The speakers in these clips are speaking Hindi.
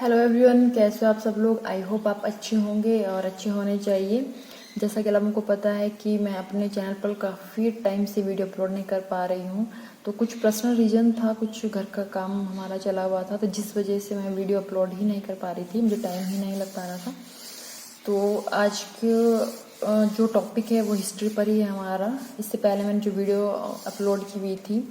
हेलो एवरीवन, कैसे हो आप सब लोग। आई होप आप अच्छे होंगे और अच्छे होने चाहिए। जैसा कि आप लोगों को पता है कि मैं अपने चैनल पर काफ़ी टाइम से वीडियो अपलोड नहीं कर पा रही हूँ। तो कुछ पर्सनल रीज़न था, कुछ घर का काम हमारा चला हुआ था, तो जिस वजह से मैं वीडियो अपलोड ही नहीं कर पा रही थी, मुझे टाइम ही नहीं लग पा रहा था। तो आज के जो टॉपिक है वो हिस्ट्री पर ही है हमारा। इससे पहले मैंने जो वीडियो अपलोड की हुई थी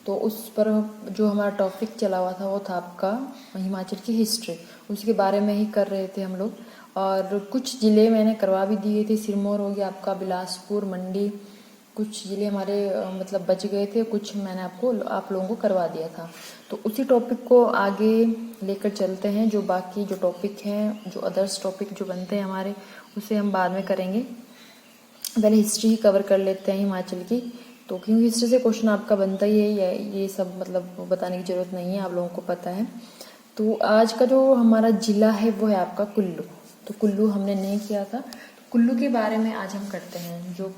तो उस पर जो हमारा टॉपिक चला हुआ था वो था आपका हिमाचल की हिस्ट्री। उसके बारे में ही कर रहे थे हम लोग। और कुछ ज़िले मैंने करवा भी दिए थे। सिरमौर हो गया आपका, बिलासपुर, मंडी, कुछ ज़िले हमारे मतलब बच गए थे, कुछ मैंने आप लोगों को करवा दिया था। तो उसी टॉपिक को आगे लेकर चलते हैं। जो बाकी जो टॉपिक हैं, जो अदर्स टॉपिक जो बनते हैं हमारे, उसे हम बाद में करेंगे। पहले हिस्ट्री ही कवर कर लेते हैं हिमाचल की। तो क्योंकि हिस्ट्री से क्वेश्चन आपका बनता ही है, ये सब मतलब बताने की ज़रूरत नहीं है, आप लोगों को पता है। तो आज का जो हमारा ज़िला है वो है आपका कुल्लू। तो कुल्लू हमने नहीं किया था, तो कुल्लू के बारे में आज हम करते हैं। जो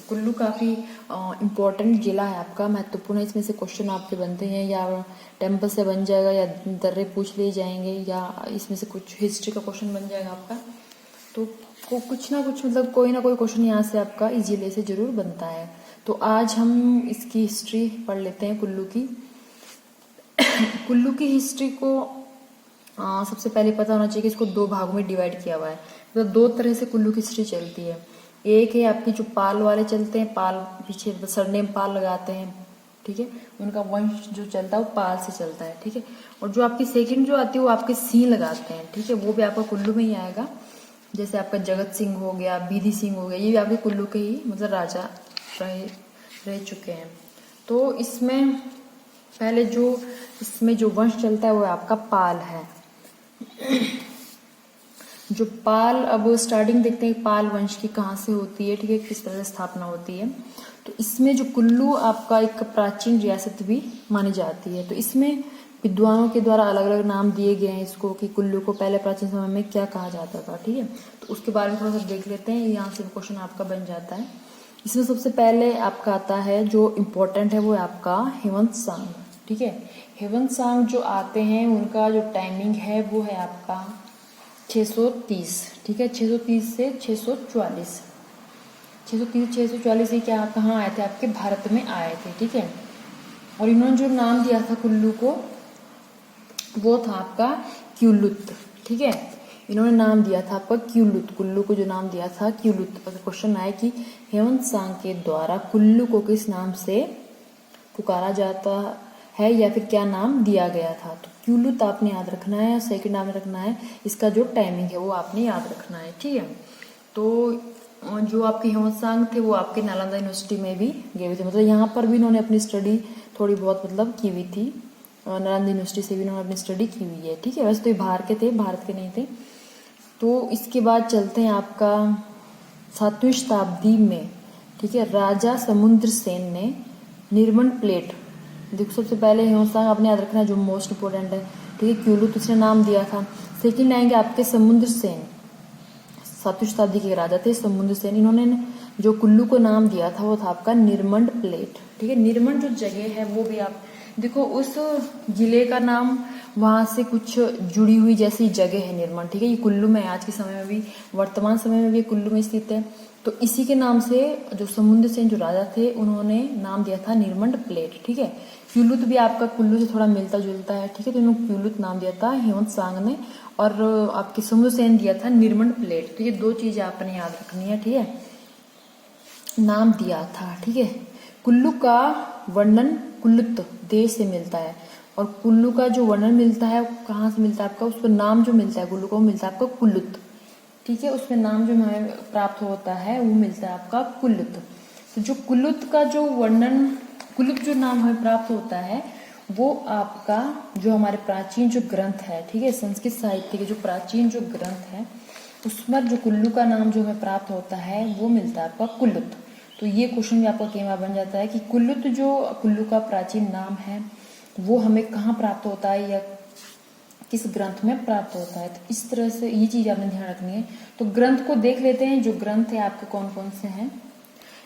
कुल्लू काफ़ी इम्पोर्टेंट ज़िला है आपका, महत्वपूर्ण है। इसमें से क्वेश्चन आपके बनते हैं, या टेम्पल से बन जाएगा, या दर्रे पूछ लिए जाएंगे, या इसमें से कुछ हिस्ट्री का क्वेश्चन बन जाएगा आपका। तो कुछ ना कुछ मतलब कोई ना कोई क्वेश्चन यहाँ से आपका इस जिले से जरूर बनता है। तो आज हम इसकी हिस्ट्री पढ़ लेते हैं कुल्लू की। कुल्लू की हिस्ट्री को सबसे पहले पता होना चाहिए कि इसको दो भागों में डिवाइड किया हुआ है। तो दो तरह से कुल्लू की हिस्ट्री चलती है। एक है आपकी जो पाल वाले चलते हैं, पाल पीछे सरनेम पाल लगाते हैं, ठीक है। उनका वंश जो चलता है वो पाल से चलता है, ठीक है। और जो आपकी सेकंड जो आती है वो आपके सिंह लगाते हैं, ठीक है। वो भी आपका कुल्लू में ही आएगा। जैसे आपका जगत सिंह हो गया, बीदी सिंह हो गया, ये भी आपके कुल्लू के ही मतलब राजा रह चुके हैं। तो इसमें पहले इसमें जो वंश चलता है वो आपका पाल है। जो पाल, अब स्टार्टिंग देखते हैं पाल वंश की कहाँ से होती है, ठीक है, किस तरह से स्थापना होती है। तो इसमें जो कुल्लू आपका एक प्राचीन रियासत भी मानी जाती है। तो इसमें विद्वानों के द्वारा अलग अलग नाम दिए गए हैं इसको, कि कुल्लू को पहले प्राचीन समय में क्या कहा जाता था, ठीक है। तो उसके बारे में थोड़ा सा देख लेते हैं, यहाँ से क्वेश्चन आपका बन जाता है। इसमें सबसे पहले आपका आता है जो इम्पोर्टेंट है वो है आपका हेमंत सांग, ठीक है। हेमंत सांग जो आते हैं उनका जो टाइमिंग है वो है आपका 630, ठीक है। 630 से 644, 630 644 ये क्या कहाँ आए थे, आपके भारत में आए थे, ठीक है। और इन्होंने जो नाम दिया था कुल्लू को वो था आपका क्यूलुत, ठीक है। इन्होंने नाम दिया था आपका क्यूलुत, कुल्लू को जो नाम दिया था क्यूलुत। अगर क्वेश्चन आए कि हेमंत सांग के द्वारा कुल्लू को किस नाम से पुकारा जाता है या फिर क्या नाम दिया गया था, तो क्यूलुत आपने याद रखना है। सेकंड नाम रखना है, इसका जो टाइमिंग है वो आपने याद रखना है, ठीक है। तो जो आपके हेमंत सांग थे वो आपके नालंदा यूनिवर्सिटी में भी गए हुए थे, मतलब यहाँ पर भी इन्होंने अपनी स्टडी थोड़ी बहुत मतलब की हुई थी। नालंदा यूनिवर्सिटी से भी इन्होंने अपनी स्टडी की हुई है, ठीक है। वैसे तो ये बाहर के थे, भारत के नहीं थे। तो इसके बाद चलते हैं आपका 7वीं शताब्दी में, ठीक है। राजा समुद्र सेन ने निर्मण प्लेट, देखो सबसे पहले हेमंत सांग आपने याद रखना है जो मोस्ट इंपोर्टेंट है, ठीक है। क्यूलुत उसने नाम दिया था। सेकंड आएंगे आपके समुद्र सेन, 7वीं शताब्दी के राजा थे समुद्र सेन। इन्होंने जो कुल्लू को नाम दिया था वो था आपका निर्मंड प्लेट, ठीक है। निर्मंड जो जगह है वो भी आप देखो, उस जिले का नाम वहां से कुछ जुड़ी हुई जैसी जगह है निर्मंड, ठीक है। ये कुल्लू में आज के समय में भी, वर्तमान समय में भी कुल्लू में स्थित है। तो इसी के नाम से जो समुद्र सेन जो राजा थे उन्होंने नाम दिया था निर्मंड प्लेट, ठीक है। क्यूलुत भी आपका कुल्लू से थोड़ा मिलता जुलता है, ठीक है। तो इन्होंने क्यूलुत नाम दिया था हेमंत सांग ने, और आपके समुद्र सेन दिया था निर्मंड प्लेट। तो ये दो चीजें आपने याद रखनी है, ठीक है। नाम दिया था, ठीक है। कुल्लू का वर्णन कुल्लुत देश से मिलता है, और कुल्लू का जो वर्णन मिलता है कहाँ से मिलता है आपका, उस पर नाम जो मिलता है कुल्लू को मिलता है आपका कुल्लुत, ठीक है। उसमें नाम जो हमें प्राप्त होता है वो मिलता है आपका कुल्लुत। तो जो कुल्लुत का जो वर्णन, कुल्लुत जो नाम हमें प्राप्त होता है वो आपका जो हमारे प्राचीन जो ग्रंथ है, ठीक है, संस्कृत साहित्य के जो प्राचीन जो ग्रंथ है उसमें जो कुल्लू का नाम जो हमें प्राप्त होता है वो मिलता है आपका कुल्लुत। तो ये क्वेश्चन भी आपका कई बार बन जाता है कि कुल्लुत जो कुल्लू का प्राचीन नाम है वो हमें कहाँ प्राप्त होता है या किस ग्रंथ में प्राप्त होता है। तो इस तरह से ये चीज आपने ध्यान रखनी है। तो ग्रंथ को देख लेते हैं, जो ग्रंथ है आपके कौन कौन से हैं।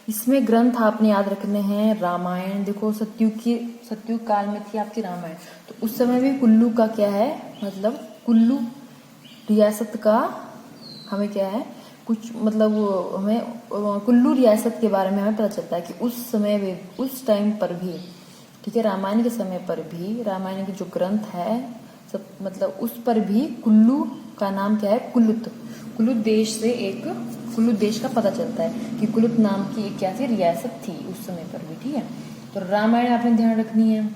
इसमें ग्रंथ आपने याद रखने हैं रामायण, देखो सतयुग काल में थी आपकी रामायण। तो उस समय भी कुल्लू का क्या है मतलब कुल्लू रियासत का हमें क्या है कुछ मतलब हमें कुल्लू रियासत के बारे में हमें पता चलता है कि उस समय में उस टाइम पर भी, ठीक है, रामायण के समय पर भी, रामायण के जो ग्रंथ है सब मतलब उस पर भी कुल्लू का नाम क्या है, कुल्लुत। कुल्लू देश से एक कुल्लू देश का पता चलता है कि कुल्लुत नाम की एक क्या थी, रियासत थी उस समय पर भी, ठीक है। तो रामायण आपने ध्यान रखनी है।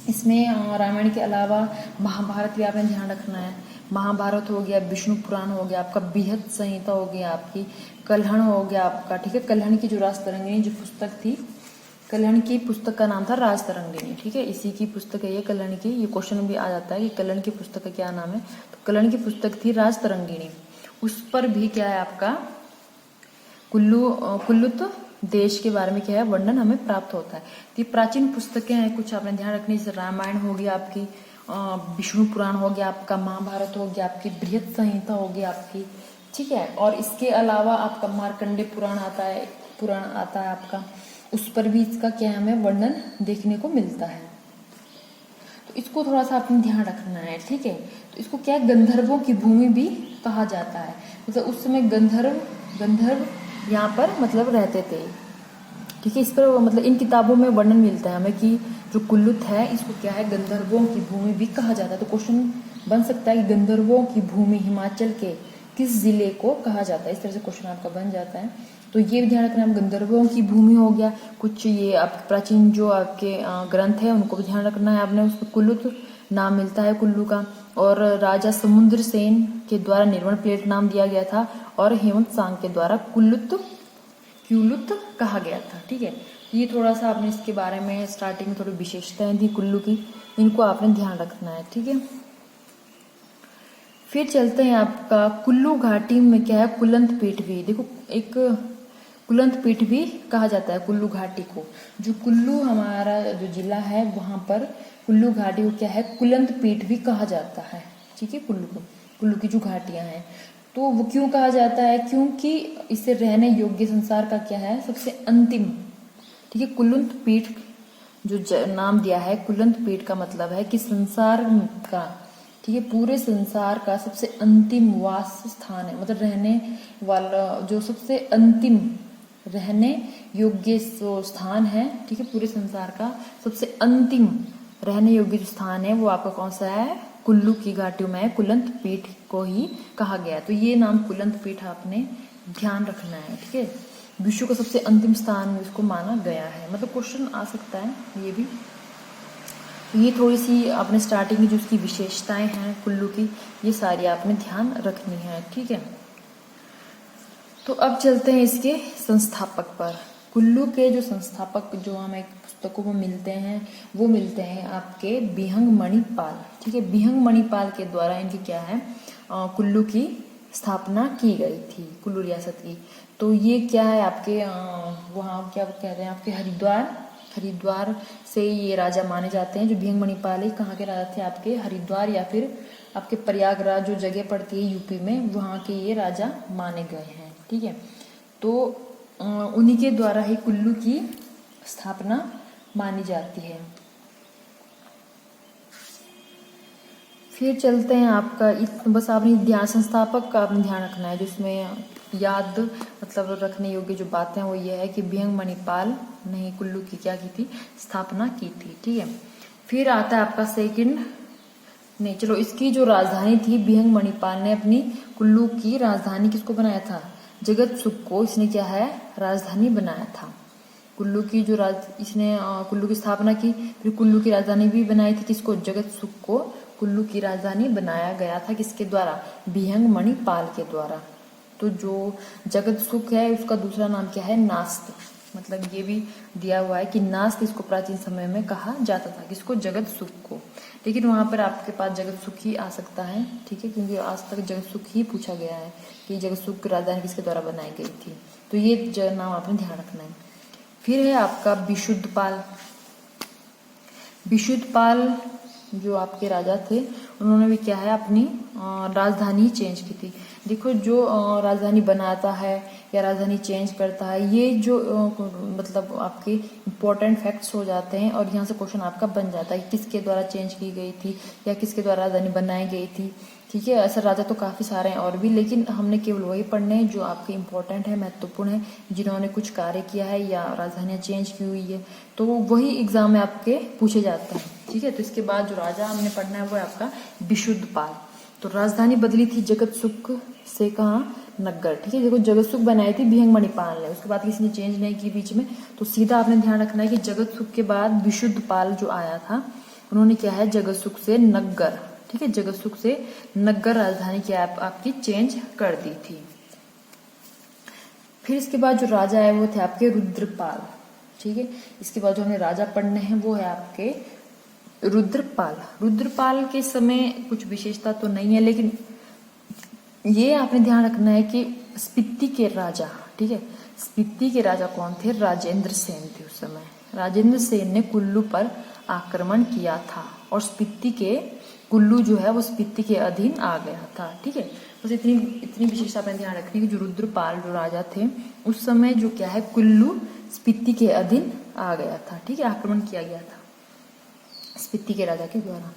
इसमें रामायण के अलावा महाभारत भी आपने ध्यान रखना है। महाभारत हो गया, विष्णु पुराण हो गया आपका, बृहत संहिता हो गया आपकी, कल्हण हो गया आपका, ठीक है। कल्हण की जो राजतरंगिणी जो पुस्तक थी, कल्हण की पुस्तक का नाम था राजतरंगिणी, ठीक है। इसी की पुस्तक है ये कल्हण की। ये क्वेश्चन भी आ जाता है कि कल्हण की पुस्तक का क्या नाम है, तो कल्हण की पुस्तक थी राजतरंगिणी। उस पर भी क्या है आपका कुल्लुत देश के बारे में क्या है वर्णन हमें प्राप्त होता है। तो ये प्राचीन पुस्तकें हैं, कुछ आपने ध्यान रखनी, जैसे रामायण हो गया आपकी, विष्णु पुराण हो गया आपका, महाभारत हो गया आपकी, बृहत संहिता हो गया आपकी, ठीक है। और इसके अलावा आपका मार्कंडेय पुराण आता है आपका, उस पर भी इसका क्या है हमें वर्णन देखने को मिलता है। तो इसको थोड़ा सा आपने ध्यान रखना है, ठीक है। तो इसको क्या है गंधर्वों की भूमि भी कहा जाता है, मतलब उस समय गंधर्व यहाँ पर मतलब रहते थे, ठीक है। इस पर मतलब इन किताबों में वर्णन मिलता है हमें कि जो कुल्लुत है इसको क्या है गंधर्वों की भूमि भी कहा जाता है। तो क्वेश्चन बन सकता है कि गंधर्वों की भूमि हिमाचल के किस जिले को कहा जाता है, इस तरह से क्वेश्चन आपका बन जाता है। तो ये भी ध्यान रखना है, गंधर्वों की भूमि हो गया। कुछ ये आपके प्राचीन जो आपके ग्रंथ है उनको भी ध्यान रखना है आपने, उसको कुल्लुत नाम मिलता है कुल्लू का। और राजा समुद्र सेन के द्वारा निर्मल प्लेट नाम दिया गया था, और हेमंत सांग के द्वारा क्युलुत कहा गया था, ठीक है। ये थोड़ा सा आपने इसके बारे में स्टार्टिंग में थोड़ी विशेषताएं दी कुल्लू की, इनको आपने ध्यान रखना है, ठीक है। फिर चलते हैं आपका कुल्लू घाटी में क्या है कुलंत पीठ भी, देखो एक कुलंत पीठ भी कहा जाता है कुल्लू घाटी को। जो कुल्लू हमारा जो जिला है वहां पर कुल्लू घाटी को क्या है कुलंत पीठ भी कहा जाता है, ठीक है। कुल्लू की जो घाटियां हैं, तो वो क्यों कहा जाता है, क्योंकि इसे रहने योग्य संसार का क्या है सबसे अंतिम, ठीक है। कुलंत पीठ जो नाम दिया है कुलंत पीठ का मतलब है कि संसार का, ठीक है, पूरे संसार का सबसे अंतिम वास स्थान है, मतलब रहने वाला जो सबसे अंतिम रहने योग्य स्थान है, ठीक है। पूरे संसार का सबसे अंतिम रहने योग्य जो स्थान है वो आपका कौन सा है, कुल्लू की घाटियों में कुलंत पीठ को ही कहा गया है। तो ये नाम कुलंत पीठ आपने ध्यान रखना है, ठीक है। विश्व का सबसे अंतिम स्थान इसको माना गया है, मतलब क्वेश्चन आ सकता है ये भी। ये थोड़ी सी आपने स्टार्टिंग में जो उसकी विशेषताएं हैं कुल्लू की, ये सारी आपने ध्यान रखनी है, ठीक है। तो अब चलते हैं इसके संस्थापक पर। कुल्लू के जो संस्थापक जो हमें पुस्तकों में मिलते हैं वो मिलते हैं आपके बिहंग मणिपाल, ठीक है। बिहंग मणिपाल के द्वारा इनकी क्या है कुल्लू की स्थापना की गई थी, कुल्लू रियासत की। तो ये क्या है आपके वहाँ क्या कहते हैं आपके हरिद्वार से ये राजा माने जाते हैं। जो बिहंग मणिपाल है कहाँ के राजा थे, आपके हरिद्वार या फिर आपके प्रयागराज जो जगह पड़ती है यूपी में, वहाँ के ये राजा माने गए हैं, ठीक है। तो उन्हीं के द्वारा ही कुल्लू की स्थापना मानी जाती है। फिर चलते हैं आपका बस आपने ध्यान संस्थापक का आपने ध्यान रखना है, जिसमें याद मतलब रखने योग्य जो बातें वो ये है कि बिहंग मणिपाल ने कुल्लू की क्या की थी, स्थापना की थी, ठीक है। फिर आता है आपका सेकंड नहीं, चलो इसकी जो राजधानी थी बिहंग मणिपाल ने अपनी कुल्लू की राजधानी किसको बनाया था, जगत सुख को इसने क्या है राजधानी बनाया था। कुल्लू की जो इसने कुल्लू की स्थापना की, फिर कुल्लू की राजधानी भी बनाई थी, किसको, जगत सुख को कुल्लू की राजधानी बनाया गया था, किसके द्वारा, बिहंग मणिपाल के द्वारा। तो जो जगत सुख है उसका दूसरा नाम क्या है, नास्त, मतलब ये भी दिया हुआ है कि नास्त इसको प्राचीन समय में कहा जाता था, किसको, जगत सुख को। लेकिन वहां पर आपके पास जगत सुख ही आ सकता है, ठीक है, क्योंकि आज तक जगत सुख ही पूछा गया है कि जगत सुख की राजधानी किसके द्वारा बनाई गई थी। तो ये नाम आपने ध्यान रखना है। फिर है आपका विशुद्धपाल जो आपके राजा थे, उन्होंने भी क्या है अपनी राजधानी चेंज की थी। देखो जो राजधानी बनाता है या राजधानी चेंज करता है, ये जो मतलब आपके इम्पोर्टेंट फैक्ट्स हो जाते हैं और यहाँ से क्वेश्चन आपका बन जाता है कि किसके द्वारा चेंज की गई थी या किसके द्वारा राजधानी बनाई गई थी। ठीक है, ऐसा राजा तो काफ़ी सारे हैं और भी, लेकिन हमने केवल वही पढ़ने हैं जो आपके इम्पोर्टेंट है, महत्वपूर्ण है, जिन्होंने कुछ कार्य किया है या राजधानियाँ चेंज की हुई है, तो वही एग्जाम में आपके पूछे जाते हैं। ठीक है, तो इसके बाद जो राजा हमने पढ़ना है वो है आपका विशुद्धपाल। तो राजधानी बदली थी जगतसुख से कहाँ, नग्गर। ठीक है, देखो जगतसुख बनाई थी भीहंग मणिपाल ने, उसके बाद किसी ने चेंज नहीं की बीच में, तो सीधा आपने ध्यान रखना है कि जगतसुख के बाद विशुद्धपाल जो आया था उन्होंने क्या है जगतसुख से नग्गर, ठीक है, जगतसुख से नग्गर राजधानी क्या आपकी चेंज कर दी थी। फिर इसके बाद जो राजा है वो थे आपके रुद्रपाल। ठीक है, इसके बाद जो हमें राजा पढ़ने हैं वो है आपके रुद्रपाल। रुद्रपाल के समय कुछ विशेषता तो नहीं है, लेकिन ये आपने ध्यान रखना है कि स्पीति के राजा, ठीक है, स्पीति के राजा कौन थे, राजेंद्र सेन थे उस समय। राजेंद्र सेन ने कुल्लू पर आक्रमण किया था और स्पीति के कुल्लू जो है वो स्पीति के अधीन आ गया था। ठीक है, बस इतनी विशेषता आपने ध्यान रखनी है कि जो रुद्रपाल जो राजा थे उस समय जो क्या है कुल्लू स्पीति के अधीन आ गया था। ठीक है, आक्रमण किया गया था स्पीति के राजा के द्वारा।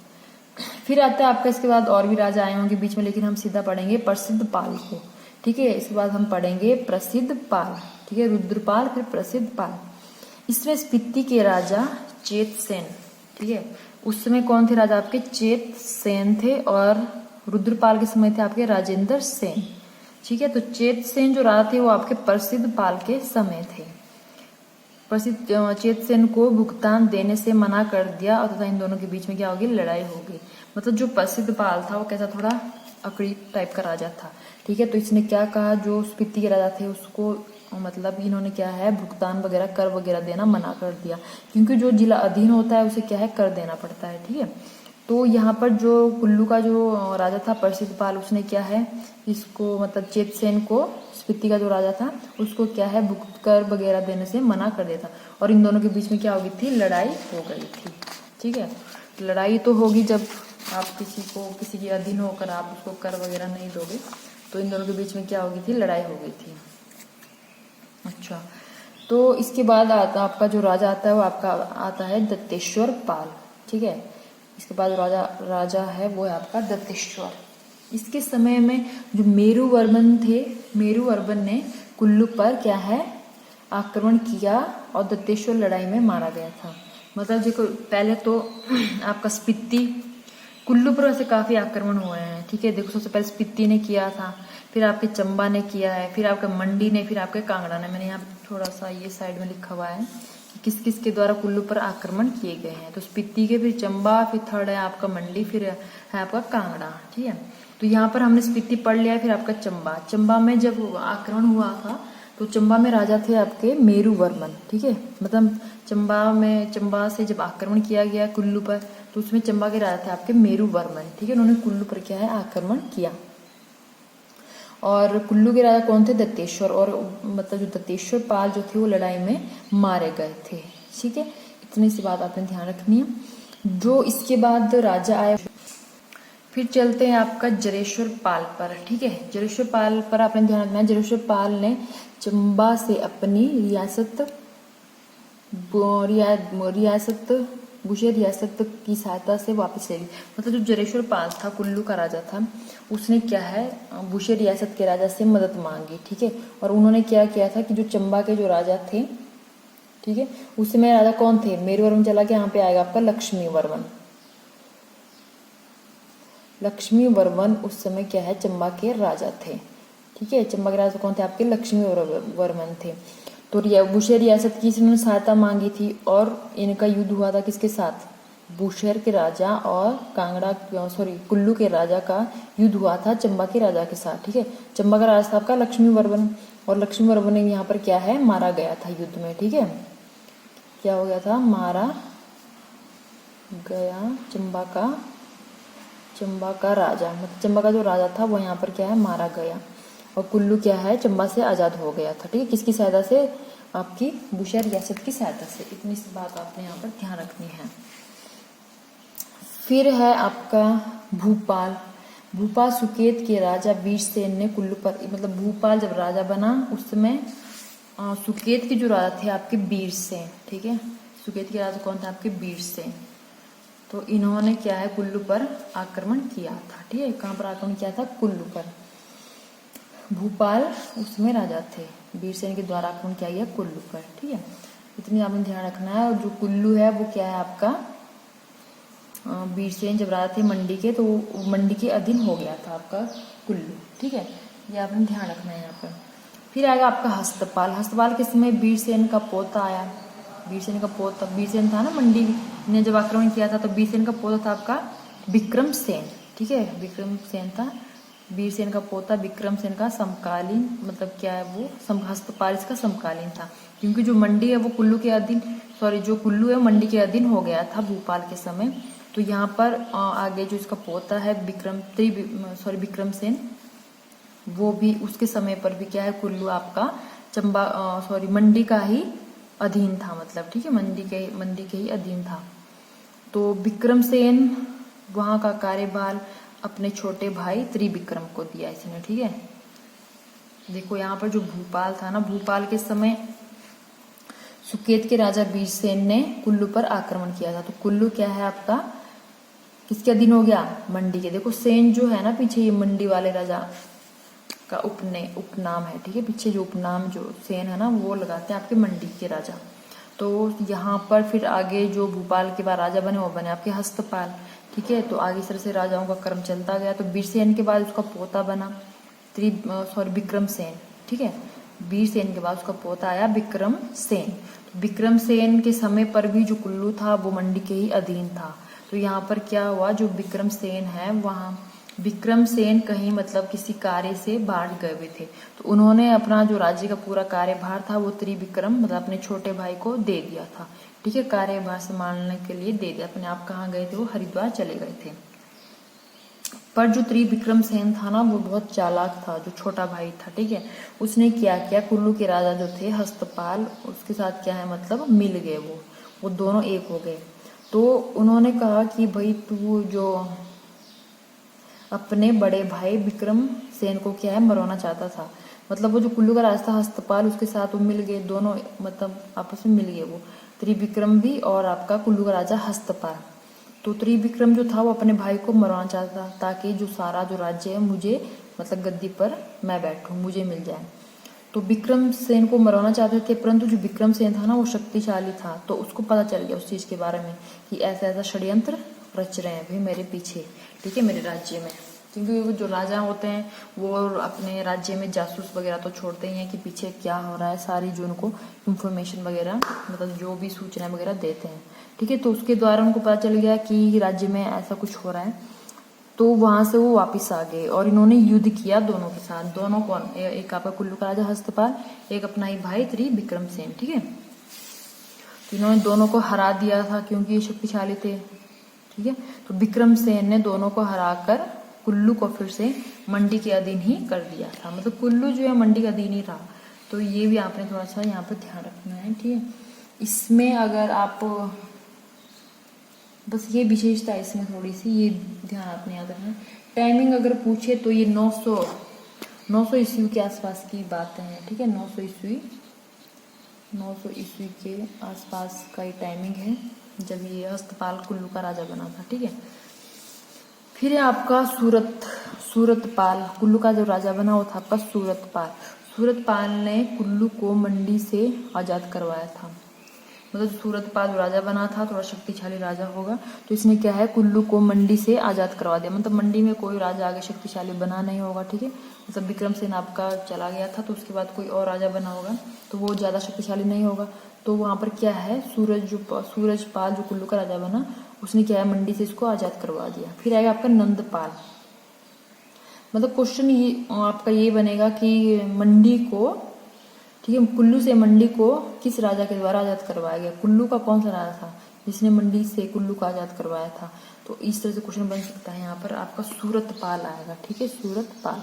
फिर आता है आपका इसके बाद और भी राजा आए होंगे बीच में, लेकिन हम सीधा पढ़ेंगे प्रसिद्ध पाल को। ठीक है, इसके बाद हम पढ़ेंगे प्रसिद्ध पाल। ठीक है, रुद्रपाल फिर प्रसिद्ध पाल। इसमें स्पीति के राजा चेतसेन, ठीक है, उस समय कौन थे राजा आपके, चेतसेन थे, और रुद्रपाल के समय थे आपके राजेंद्र सेन। ठीक है, तो चेतसेन जो राजा थे वो आपके प्रसिद्ध पाल के समय थे। प्रसिद्ध चेतसेन को भुगतान देने से मना कर दिया और तथा इन दोनों के बीच में क्या होगी, लड़ाई होगी। मतलब जो प्रसिद्ध पाल था वो कैसा, थोड़ा अकड़ी टाइप का राजा था। ठीक है, तो इसने क्या कहा, जो स्पीति के राजा थे उसको मतलब इन्होंने क्या है भुगतान वगैरह कर वगैरह देना मना कर दिया, क्योंकि जो जिला अधीन होता है उसे क्या है कर देना पड़ता है। ठीक है, तो यहाँ पर जो कुल्लू का जो राजा था प्रसिद्ध पाल, उसने क्या है इसको मतलब चेतसेन को, स्पीति का जो राजा था उसको क्या है भुगत कर वगैरह देने से मना कर दिया था, और इन दोनों के बीच में क्या हो गई थी, लड़ाई हो गई थी। ठीक है, लड़ाई तो होगी जब आप किसी के अधीन होकर आप उसको कर वगैरह नहीं दोगे, तो इन दोनों के बीच में क्या हो गई थी, लड़ाई हो गई थी। अच्छा, तो इसके बाद आपका जो राजा आता है वो आपका आता है दत्तेश्वर पाल। ठीक है, इसके बाद राजा है वो है आपका दत्तेश्वर। इसके समय में जो मेरुवर्मन थे, मेरुवर्मन ने कुल्लू पर क्या है आक्रमण किया और दत्तेश्वर लड़ाई में मारा गया था। मतलब देखो पहले तो आपका स्पीति, कुल्लू पर वैसे काफी आक्रमण हुए हैं। ठीक है, देखो सबसे पहले स्पीति ने किया था, फिर आपके चंबा ने किया है, फिर आपके मंडी ने, फिर आपके कांगड़ा ने। मैंने यहाँ थोड़ा सा ये साइड में लिखा हुआ है कि किस किस के द्वारा कुल्लू पर आक्रमण किए गए हैं। तो स्पीति के, फिर चंबा, फिर थर्ड है आपका मंडी, फिर है आपका कांगड़ा। ठीक है, तो यहाँ पर हमने स्पीति पढ़ लिया है। फिर आपका चंबा, चंबा में जब आक्रमण हुआ था तो चंबा में राजा थे आपके मेरुवर्मन। ठीक है, मतलब चंबा से जब आक्रमण किया गया कुल्लू पर तो उसमें चंबा के राजा थे आपके मेरुवर्मन। ठीक है, उन्होंने कुल्लू पर क्या है आक्रमण किया। और कुल्लू के राजा कौन थे, दत्तेश्वर, और मतलब जो दत्तेश्वर पाल जो थे वो लड़ाई में मारे गए थे। ठीक है, इतनी सी बात आपने ध्यान रखनी है। जो इसके बाद राजा आए, फिर चलते हैं आपका जरेश्वर पाल पर। ठीक है, जरेश्वर पाल पर आपने ध्यान रखना है। जरेश्वर पाल ने चंबा से अपनी रियासत बुशे रियासत की सहायता से वापस ले ली। मतलब जो जरेश्वर पाल था कुल्लू का राजा था, उसने क्या है बुशे रियासत के राजा से मदद मांगी। ठीक है, और उन्होंने क्या किया था कि जो चंबा के जो राजा थे, ठीक है, उस समय राजा कौन थे, मेरुवर्मन चला के यहाँ पे आएगा आपका लक्ष्मीवर्मन। लक्ष्मीवर्मन उस समय क्या है चंबा के राजा थे। ठीक है, चंबा के राजा कौन थे आपके, लक्ष्मीवर्मन थे। तो बुशेर रियासत की इन्होंने सहायता मांगी थी और इनका युद्ध हुआ था किसके साथ, बुशेर के राजा और कुल्लू के राजा का युद्ध हुआ था चंबा के राजा के साथ। ठीक है, चंबा का राजा था आपका लक्ष्मीवर्मन, और लक्ष्मीवर्मन ने यहाँ पर क्या है मारा गया था युद्ध में। ठीक है, क्या हो गया था, मारा गया चंबा का राजा, मतलब चंबा का जो राजा था वो यहाँ पर क्या है मारा गया, और कुल्लू क्या है चंबा से आजाद हो गया था। ठीक है, किसकी सहायता से, आपकी बुशेर रियासत की सहायता से। इतनी सी बात आपने यहाँ पर ध्यान रखनी है। फिर है आपका भूपाल। भूपाल सुकेत के राजा वीरसेन ने कुल्लू पर, मतलब भूपाल जब राजा बना उस समय सुकेत के जो राजा थे आपके वीरसेन, ठीक है, सुकेत के राजा कौन थे आपके वीरसेन। तो इन्होंने क्या है कुल्लू पर आक्रमण किया था, ठीक है। कहाँ पर आक्रमण किया था? कुल्लू पर। भूपाल उसमें राजा थे, वीरसेन के द्वारा आक्रमण किया गया कुल्लू पर, ठीक है। इतनी आपने ध्यान रखना है। और जो कुल्लू है वो क्या है आपका, वीरसेन जब राजा थे मंडी के, तो मंडी के अधीन हो गया था आपका कुल्लू, ठीक है। ये आपने ध्यान रखना है यहाँ पर। फिर आएगा आपका हस्तपाल। हस्तपाल के समय वीरसेन का पोता आया। वीरसेन का पोता, वीरसेन था ना मंडी ने जब आक्रमण किया था, तो वीरसेन का पोता था आपका विक्रमसेन, ठीक है। विक्रमसेन था, वीरसेन का पोता विक्रमसेन का समकालीन, मतलब क्या है वो हस्तपाल इसका समकालीन था, क्योंकि जो मंडी है वो कुल्लू के अधीन, जो कुल्लू है मंडी के अधीन हो गया था भूपाल के समय। तो यहाँ पर आगे जो इसका पोता है विक्रमसेन, वो भी उसके समय पर भी क्या है कुल्लू आपका मंडी का ही अधीन था, मतलब ठीक है, मंडी के ही अधीन था। तो विक्रमसेन वहां का कार्यभार अपने छोटे भाई त्रिविक्रम को दिया इसने, ठीक है। देखो यहाँ पर जो भूपाल था ना, भूपाल के समय सुकेत के राजा वीरसेन ने कुल्लू पर आक्रमण किया था। तो कुल्लू क्या है आपका किसके अधीन हो गया? मंडी के। देखो सेन जो है ना पीछे, ये मंडी वाले राजा का उपनाम है, ठीक है। पीछे जो उपनाम जो सेन है ना वो लगाते हैं आपके मंडी के राजा। तो यहाँ पर फिर आगे जो भोपाल के बाद राजा बने वो बने आपके हस्तपाल, ठीक है। तो आगे इस तरह से राजाओं का क्रम चलता गया। तो वीरसेन के बाद उसका पोता बना विक्रमसेन, ठीक है। वीरसेन के बाद उसका पोता आया विक्रमसेन। विक्रमसेन के समय पर भी जो कुल्लू था वो मंडी के ही अधीन था। तो यहाँ पर क्या हुआ, जो विक्रमसेन है वहाँ विक्रमसेन कहीं मतलब किसी कार्य से बाहर गए हुए थे, तो उन्होंने अपना जो राज्य का पूरा कार्यभार था वो त्रिविक्रम मतलब अपने छोटे भाई को दे दिया था, ठीक है। कार्यभार संभालने के लिए दे दिया। अपने आप कहाँ गए थे? वो हरिद्वार चले गए थे। पर जो त्रिविक्रमसेन था ना वो बहुत चालाक था, जो छोटा भाई था, ठीक है। उसने क्या किया, कुल्लू के राजा जो थे हस्तपाल, उसके साथ क्या है मतलब मिल गए, वो दोनों एक हो गए। तो उन्होंने कहा कि भाई तू जो अपने बड़े भाई विक्रमसेन को क्या है मरवाना चाहता था, मतलब वो जो कुल्लू का राजा था हस्तपाल, उसके साथ वो मिल गए, दोनों मतलब आपस में मिल गए, वो त्रिविक्रम भी और आपका कुल्लू का राजा हस्तपाल। तो त्रिविक्रम जो था वो अपने भाई को मरवाना चाहता था, ताकि जो सारा जो राज्य है मुझे मतलब गद्दी पर मैं बैठूं, मुझे मिल जाए। तो विक्रमसेन को मरवाना चाहते थे, परंतु जो विक्रमसेन था ना वो शक्तिशाली था, तो उसको पता चल गया उस चीज के बारे में कि ऐसा ऐसा षड्यंत्र रच रहे हैं भाई मेरे पीछे, ठीक है, मेरे राज्य में। क्योंकि वो जो राजा होते हैं वो अपने राज्य में जासूस वगैरह तो छोड़ते ही हैं कि पीछे क्या हो रहा है, सारी जो उनको इन्फॉर्मेशन वगैरह मतलब जो भी सूचना वगैरह देते हैं, ठीक है। तो उसके द्वारा उनको पता चल गया कि राज्य में ऐसा कुछ हो रहा है। तो वहां से वो वापस आ गए और इन्होंने युद्ध किया दोनों के साथ। दोनों कौन? एक आपका कुल्लू का राजा हस्तपाल, एक अपना ही भाई त्रिविक्रमसेन, ठीक है। तो इन्होंने दोनों को हरा दिया था क्योंकि ये शक्तिशाली थे, ठीक है। तो विक्रमसेन ने दोनों को हराकर कुल्लू को फिर से मंडी के अधीन ही कर दिया था, मतलब कुल्लू जो है मंडी के अधीन ही रहा। तो ये भी आपने थोड़ा सा यहाँ पर ध्यान रखना है, ठीक है। इसमें अगर आप बस ये विशेषता है इसमें थोड़ी सी, ये ध्यान आपने याद रखना है। टाइमिंग अगर पूछे तो ये 900 ईस्वी के आसपास की बातें हैं, ठीक है। 900 ईस्वी के आसपास का ये टाइमिंग है जब ये हस्तपाल कुल्लू का राजा बना था, ठीक है। फिर है आपका सूरतपाल। कुल्लू का जो राजा बना वो था आपका सूरतपाल। सूरतपाल ने कुल्लू को मंडी से आजाद करवाया था, मतलब सूरतपाल जो राजा बना था थोड़ा शक्तिशाली राजा होगा, तो इसने क्या है कुल्लू को मंडी से आजाद करवा दिया। मतलब मंडी में कोई राजा आगे शक्तिशाली बना नहीं होगा, ठीक है। मतलब विक्रमसेन आपका चला गया था तो उसके बाद कोई और राजा बना होगा तो वो ज्यादा शक्तिशाली नहीं होगा। तो वहां पर क्या है सूरजपाल जो कुल्लू का राजा बना उसने क्या है मंडी से इसको आजाद करवा दिया। फिर आएगा आपका नंदपाल। मतलब क्वेश्चन ये आपका ये बनेगा कि मंडी को, ठीक है, कुल्लू से मंडी को किस राजा के द्वारा आजाद करवाया गया? कुल्लू का कौन सा राजा था जिसने मंडी से कुल्लू को आजाद करवाया था? तो इस तरह से क्वेश्चन बन सकता है। यहाँ पर आपका सूरतपाल आएगा, ठीक है, सूरतपाल।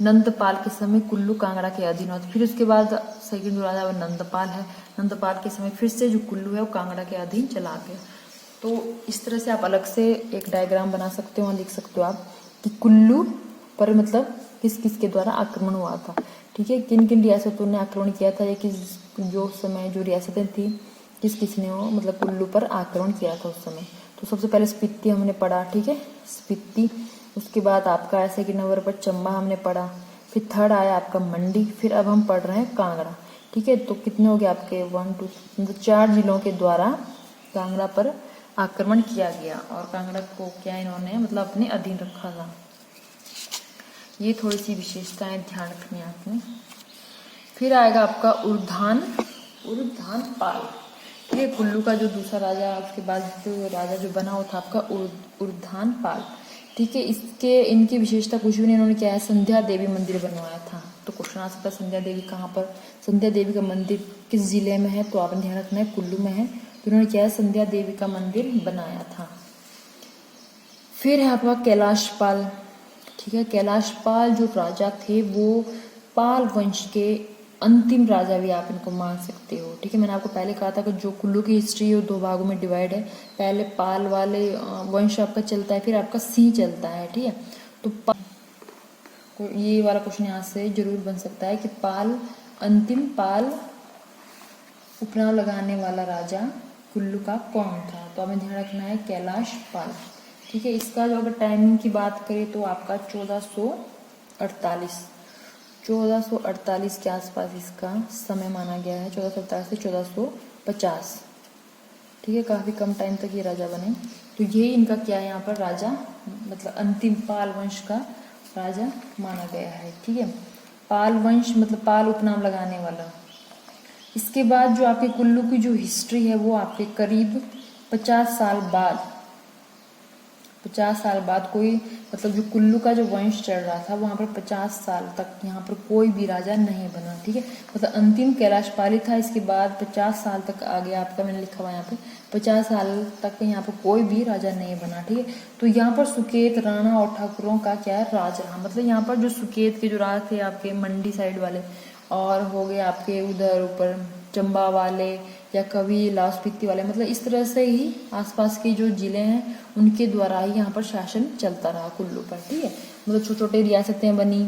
नंदपाल के समय कुल्लू कांगड़ा के अधीन होता। फिर उसके बाद सेकंड जो राजा वो नंदपाल है। नंदपाल के समय फिर से जो कुल्लू है वो कांगड़ा के अधीन चला गया। तो इस तरह से आप अलग से एक डायग्राम बना सकते हो, लिख सकते हो आप कि कुल्लू पर मतलब किस किस के द्वारा आक्रमण हुआ था, ठीक है, किन किन रियासतों ने आक्रमण किया था, या किस जो समय जो रियासतें थी किस किस ने वो मतलब कुल्लू पर आक्रमण किया था उस समय। तो सबसे पहले स्पीति हमने पढ़ा, ठीक है, स्पीति। उसके बाद आपका ऐसे कि नंबर पर चंबा हमने पढ़ा, फिर थर्ड आया आपका मंडी, फिर अब हम पढ़ रहे हैं कांगड़ा, ठीक है। तो कितने हो गए आपके 1 2 मतलब 4 जिलों के द्वारा कांगड़ा पर आक्रमण किया गया, और कांगड़ा को क्या इन्होंने मतलब अपने अधीन रखा था। ये थोड़ी सी विशेषताएं ध्यान रखनी है आपने। फिर आएगा आपका उर्धान पाल, ठीक है, कुल्लू का जो दूसरा राजा, उसके बाद जो राजा जो बना वो था आपका उर्धान पाल, ठीक है। इसके इनकी विशेषता कुछ भी नहीं, इन्होंने क्या है संध्या देवी मंदिर बनवाया था। तो क्वेश्चन आ सकता है संध्या देवी कहाँ पर, संध्या देवी का मंदिर किस जिले में है, तो आपने ध्यान रखना है कुल्लू में है। तो इन्होंने क्या है संध्या देवी का मंदिर बनाया था। फिर है आपका कैलाश पाल, ठीक है, कैलाश पाल जो राजा थे वो पाल वंश के अंतिम राजा भी आप इनको मान सकते हो, ठीक है। मैंने आपको पहले कहा था कि जो कुल्लू की हिस्ट्री है वो 2 भागों में डिवाइड है, पहले पाल वाले वंश आपका चलता है, फिर आपका सिंह चलता है, ठीक है। तो ये वाला क्वेश्चन यहाँ से जरूर बन सकता है कि अंतिम पाल उपनाम लगाने वाला राजा कुल्लू का कौन था, तो हमें ध्यान रखना है कैलाश पाल, ठीक है। इसका जो अगर टाइमिंग की बात करें तो आपका 1448 के आसपास इसका समय माना गया है, 1448 से 1450, ठीक है, काफी कम टाइम तक ये राजा बने। तो ये इनका क्या है यहाँ पर राजा मतलब अंतिम पाल वंश का राजा माना गया है, ठीक है। पाल वंश मतलब पाल उपनाम लगाने वाला। इसके बाद जो आपके कुल्लू की जो हिस्ट्री है वो आपके करीब 50 साल बाद कोई मतलब जो कुल्लू का जो वंश चल रहा था वहाँ पर 50 साल तक यहाँ पर कोई भी राजा नहीं बना, ठीक है। मतलब अंतिम कैलाश पाली था, इसके बाद 50 साल तक आगे आपका मैंने लिखा हुआ यहाँ पे 50 साल तक यहाँ पर कोई भी राजा नहीं बना, ठीक है। तो यहाँ पर सुकेत राणा और ठाकुरों का क्या है राज रहा, मतलब यहाँ पर जो सुकेत के जो राज थे आपके मंडी साइड वाले, और हो गए आपके उधर ऊपर चंबा वाले या कभी लाहौल स्पीति वाले, मतलब इस तरह से ही आसपास के जो जिले हैं उनके द्वारा ही यहाँ पर शासन चलता रहा कुल्लू पर, ठीक है। मतलब छोटे छोटे रियासतें बनी,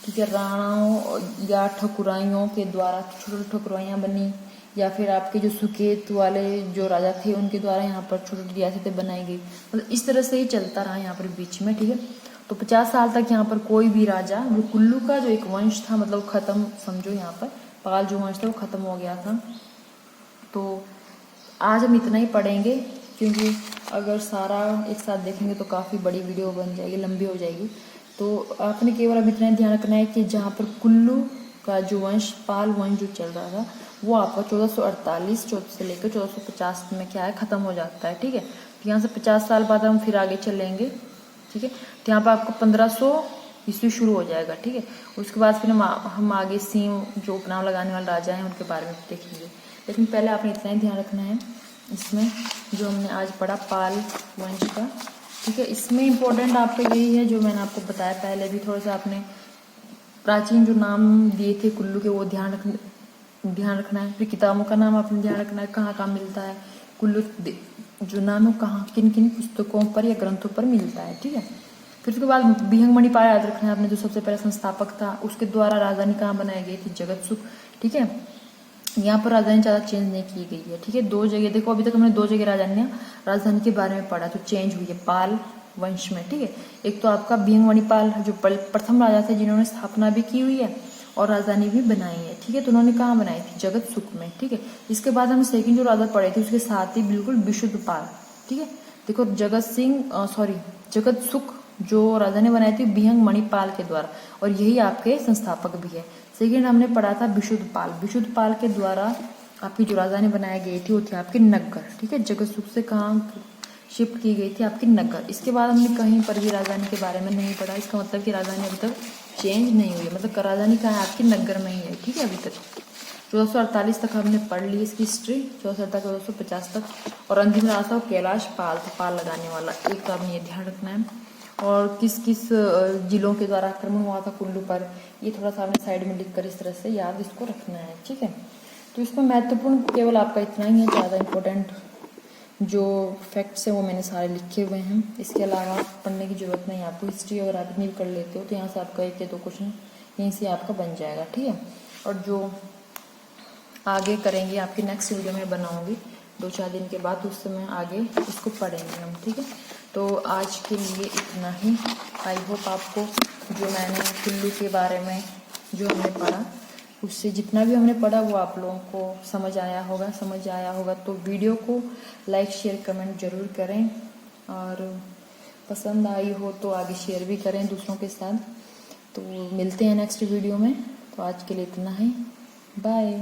ठीक है, राणाओं या ठकुराइयों के द्वारा छोटी छोटी ठकुराइयाँ बनी, या फिर आपके जो सुकेत वाले जो राजा थे उनके द्वारा यहाँ पर छोटी छोटी रियासतें बनाई गई, मतलब इस तरह से ही चलता रहा यहाँ पर बीच में, ठीक है। तो 50 साल तक यहाँ पर कोई भी राजा जो कुल्लू का जो एक वंश था मतलब खत्म, समझो यहाँ पर पाल जो वंश था वो खत्म हो गया था। तो आज हम इतना ही पढ़ेंगे, क्योंकि अगर सारा एक साथ देखेंगे तो काफ़ी बड़ी वीडियो बन जाएगी, लंबी हो जाएगी। तो आपने केवल अब इतना ध्यान रखना है कि जहाँ पर कुल्लू का जो वंश पाल वंश जो चल रहा था वो आपका 1448 से लेकर 1450 में क्या है खत्म हो जाता है, ठीक है। तो यहाँ से 50 साल बाद हम फिर आगे चलेंगे, ठीक है। तो यहाँ पर आपको 1500 ईस्वी शुरू हो जाएगा, ठीक है। उसके बाद फिर हम आगे सिंह जो उपनाम लगाने वाले राजा हैं उनके बारे में देखेंगे, लेकिन पहले आपने इतना ही ध्यान रखना है इसमें जो हमने आज पढ़ा पाल वंश का, ठीक है। इसमें इम्पोर्टेंट आपका यही है जो मैंने आपको बताया पहले भी, थोड़ा सा आपने प्राचीन जो नाम दिए थे कुल्लू के वो ध्यान रखना है। फिर किताबों का नाम आपने ध्यान रखना है, कहाँ कहाँ मिलता है कुल्लू जो नाम है कहाँ किन किन पुस्तकों पर या ग्रंथों पर मिलता है, ठीक है। फिर उसके बाद बिहंग मणिपाल याद रखना है आपने, जो सबसे पहले संस्थापक था, उसके द्वारा राजधानी कहाँ बनाई गई थी जगत सुख, ठीक है। यहाँ पर राजधानी ज़्यादा चेंज नहीं की गई है, ठीक है। 2 जगह देखो, अभी तक हमने 2 जगह राजधानी के बारे में पढ़ा तो चेंज हुई है पाल वंश में, ठीक है। एक तो आपका बिहंग मणिपाल जो प्रथम राजा थे जिन्होंने स्थापना भी की हुई है और राजधानी भी बनाई है, ठीक है। तो उन्होंने कहाँ बनाई थी जगत सुख में, ठीक है। इसके बाद हम सेकंड जो राजा पढ़े थे उसके साथ ही बिल्कुल विशुद्धपाल, ठीक है। देखो जगत सुख जो राजा ने बनाई थी बिहंग मणिपाल के द्वारा, और यही आपके संस्थापक भी है। सेकेंड हमने पढ़ा था विशुद्धपाल के द्वारा आपकी जो राजधानी बनाई गई थी वो थी आपकी नगर, ठीक है। जगत सुख से कहाँ शिफ्ट की गई थी आपकी नगर। इसके बाद हमने कहीं पर भी राजधानी के बारे में नहीं पढ़ा, इसका मतलब कि राजधानी अभी तक चेंज नहीं हुई है, मतलब राजधानी कहाँ है आपकी नगर में ही है, ठीक है। अभी तक 1448 तक हमने पढ़ ली इसकी हिस्ट्री, 1450 तक, और अंतिम राजा कैलाश पाल था, पाल लगाने वाला। एक तो आपने ये ध्यान रखना है, और किस किस जिलों के द्वारा आक्रमण हुआ था कुल्लू पर, ये थोड़ा सा आपने साइड में लिखकर इस तरह से याद इसको रखना है, ठीक है। तो इसमें महत्वपूर्ण केवल आपका इतना ही है, ज़्यादा इम्पोर्टेंट जो फैक्ट्स हैं वो मैंने सारे लिखे हुए हैं। इसके अलावा पढ़ने की ज़रूरत नहीं आपको। हिस्ट्री अगर आप इतनी भी कर लेते हो तो यहाँ से आपका 1 या 2 क्वेश्चन यहीं से आपका बन जाएगा, ठीक है। और जो आगे करेंगे आपकी नेक्स्ट वीडियो में बनाऊंगी 2-4 दिन के बाद, उस समय आगे इसको पढ़ेंगे हम, ठीक है। तो आज के लिए इतना ही। आई होप आपको जो मैंने कुल्लू के बारे में जो हमने पढ़ा, उससे जितना भी हमने पढ़ा वो आप लोगों को समझ आया होगा। तो वीडियो को लाइक शेयर कमेंट जरूर करें, और पसंद आई हो तो आगे शेयर भी करें दूसरों के साथ। तो मिलते हैं नेक्स्ट वीडियो में। तो आज के लिए इतना ही, बाय।